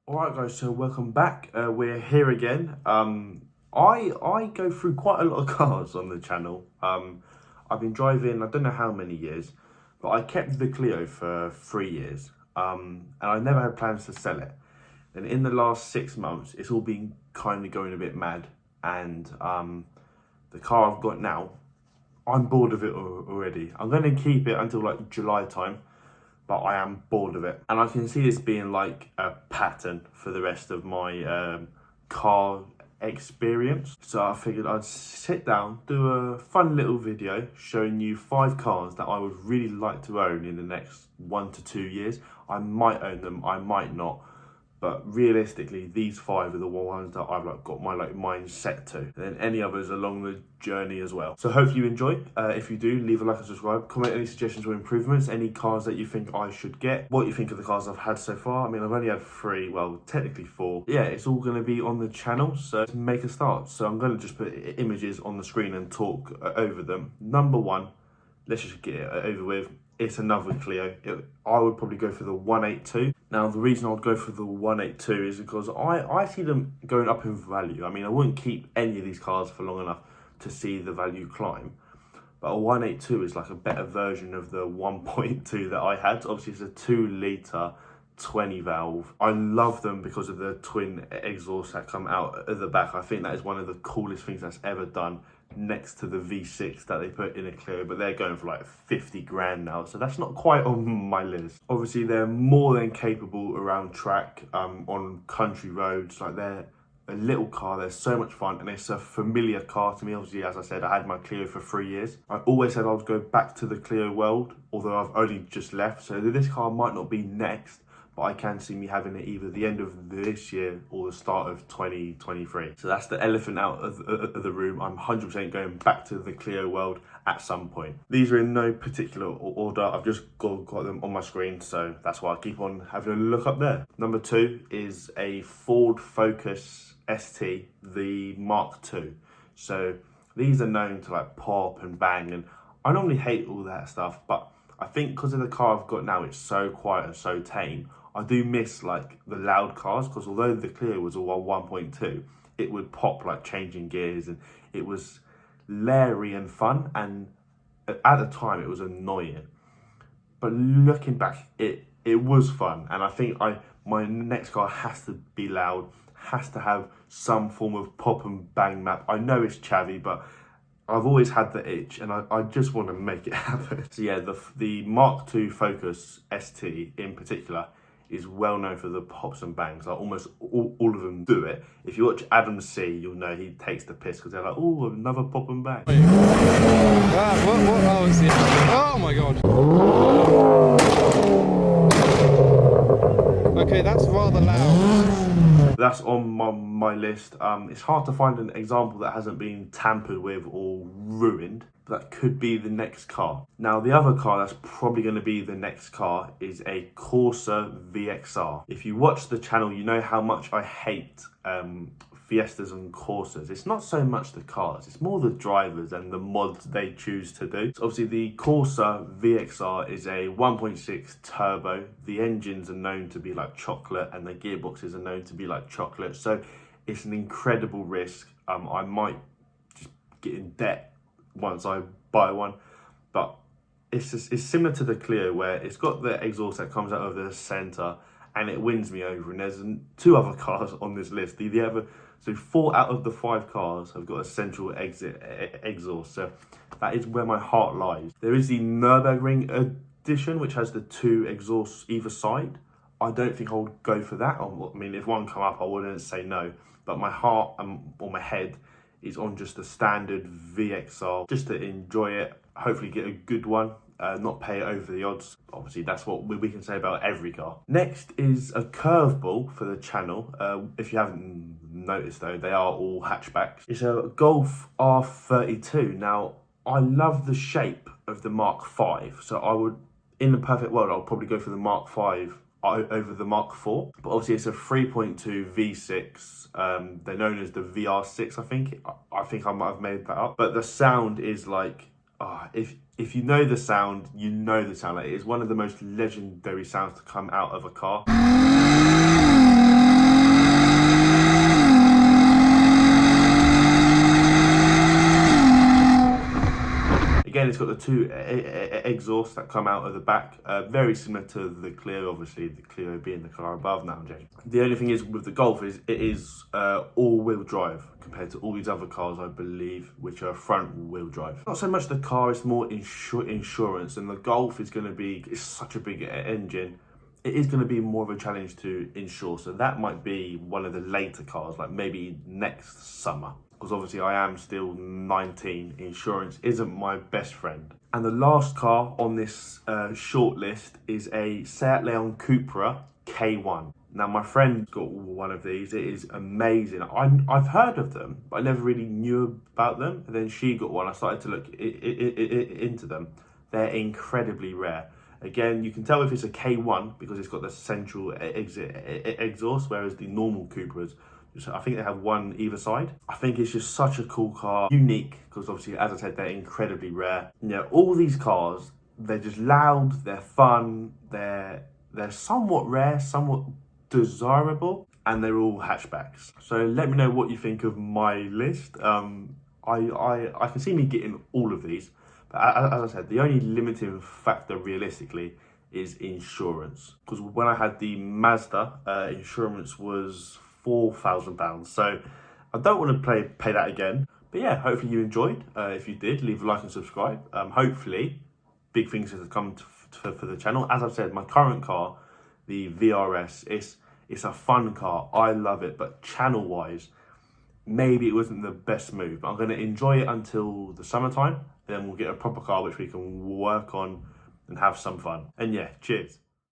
Alright guys, so welcome back. We're here again. I go through quite a lot of cars on the channel. I've been driving, I don't know how many years, but I kept the Clio for 3 years. And I never had plans to sell it. And in the last 6 months, it's all been kind of going a bit mad. And the car I've got now, I'm bored of it already. I'm going to keep it until like July time, but I am bored of it. And I can see this being like a pattern for the rest of my car experience. So I figured I'd sit down, do a fun little video showing you 5 cars that I would really like to own in the next 1 to 2 years. I might own them, I might not. But realistically, these 5 are the ones that I've got my mind set to. And then any others along the journey as well. So hopefully you enjoy. If you do, leave a like and subscribe. Comment any suggestions or improvements, any cars that you think I should get. What you think of the cars I've had so far. I mean, I've only had 3, well, technically 4. Yeah, it's all going to be on the channel, so let's make a start. So I'm going to just put images on the screen and talk over them. Number 1, let's just get it over with. It's another Clio. I would probably go for the 182. Now, the reason I would go for the 182 is because I see them going up in value. I mean, I wouldn't keep any of these cars for long enough to see the value climb. But a 182 is like a better version of the 1.2 that I had. Obviously, it's a 2-litre 20 valve. I love them because of the twin exhausts that come out at the back. I think that is one of the coolest things that's ever done, next to the V6 that they put in a Clio, but they're going for like 50 grand now, so that's not quite on my list. Obviously, they're more than capable around track, on country roads. Like, they're a little car, they're so much fun, and it's a familiar car to me. Obviously, as I said, I had my Clio for 3 years. I always said I would go back to the Clio world, although I've only just left, so this car might not be next, but I can see me having it either the end of this year or the start of 2023. So that's the elephant out of the room. I'm 100% going back to the Clio world at some point. These are in no particular order. I've just got them on my screen, so that's why I keep on having a look up there. Number 2 is a Ford Focus ST, the Mark II. So these are known to like pop and bang, and I normally hate all that stuff, but I think because of the car I've got now, it's so quiet and so tame. I do miss like the loud cars, because although the Clio was all 1.2, it would pop like changing gears, and it was leery and fun, and at the time it was annoying. But looking back, it was fun, and I think my next car has to be loud, has to have some form of pop and bang map. I know it's chavvy, but I've always had the itch, and I just want to make it happen. So yeah, the Mark II Focus ST in particular is well known for the pops and bangs. Like, almost all of them do it. If you watch Adam C, you'll know he takes the piss because they're like, oh, another pop and bang. What? Oh, it's the... Oh my god. Okay, that's rather loud. That's on my list. It's hard to find an example that hasn't been tampered with or ruined. That could be the next car. Now, the other car that's probably going to be the next car is a Corsa VXR. If you watch the channel, you know how much I hate Fiestas and Corsas. It's not so much the cars, it's more the drivers and the mods they choose to do. So obviously the Corsa VXR is a 1.6 turbo. The engines are known to be like chocolate, and the gearboxes are known to be like chocolate. So it's an incredible risk. I might just get in debt once I buy one, but it's similar to the Clio, where it's got the exhaust that comes out of the center and it wins me over. And there's 2 other cars on this list. So 4 out of the 5 cars have got a central exit exhaust. So that is where my heart lies. There is the Nürburgring edition, which has the 2 exhausts either side. I don't think I would go for that. I mean, if one come up, I wouldn't say no. But my heart or my head is on just the standard VXR, just to enjoy it, hopefully get a good one, not pay it over the odds. Obviously, that's what we can say about every car. Next is a curveball for the channel. If you haven't noticed though, they are all hatchbacks. It's a Golf R32. Now, I love the shape of the Mark V, so I would, in the perfect world, I'll probably go for the Mark V over the Mark IV. But obviously it's a 3.2 V6. They're known as the VR6, I think. I think I might have made that up. But the sound is like, if you know the sound, you know the sound. Like, it is one of the most legendary sounds to come out of a car. got the two exhausts that come out of the back, very similar to the Clio, obviously the Clio being the car above now, James. The only thing is with the Golf is it is all-wheel drive compared to all these other cars, I believe, which are front-wheel drive. Not so much the car, it's more insurance, and the Golf is going to be, it's such a big engine, it is going to be more of a challenge to insure, so that might be one of the later cars, like maybe next summer. Because obviously I am still 19, insurance isn't my best friend. And the last car on this short list is a Seat Leon Cupra K1. Now my friend got one of these, it is amazing. I've heard of them, but I never really knew about them. And then she got one, I started to look into them. They're incredibly rare. Again, you can tell if it's a K1 because it's got the central exhaust, whereas the normal Cupras, I think they have one either side. I think it's just such a cool car, unique, because obviously, as I said, they're incredibly rare. You know, all these cars, they're just loud, they're fun, they're somewhat rare, somewhat desirable, and they're all hatchbacks. So let me know what you think of my list. I can see me getting all of these, but as I said, the only limiting factor realistically is insurance. Because when I had the Mazda, insurance was £4,000. So I don't want to pay that again. But yeah, hopefully you enjoyed. If you did, leave a like and subscribe. Hopefully, big things have come for the channel. As I've said, my current car, the VRS, it's a fun car. I love it, but channel-wise, maybe it wasn't the best move. But I'm going to enjoy it until the summertime. Then we'll get a proper car which we can work on and have some fun. And yeah, cheers.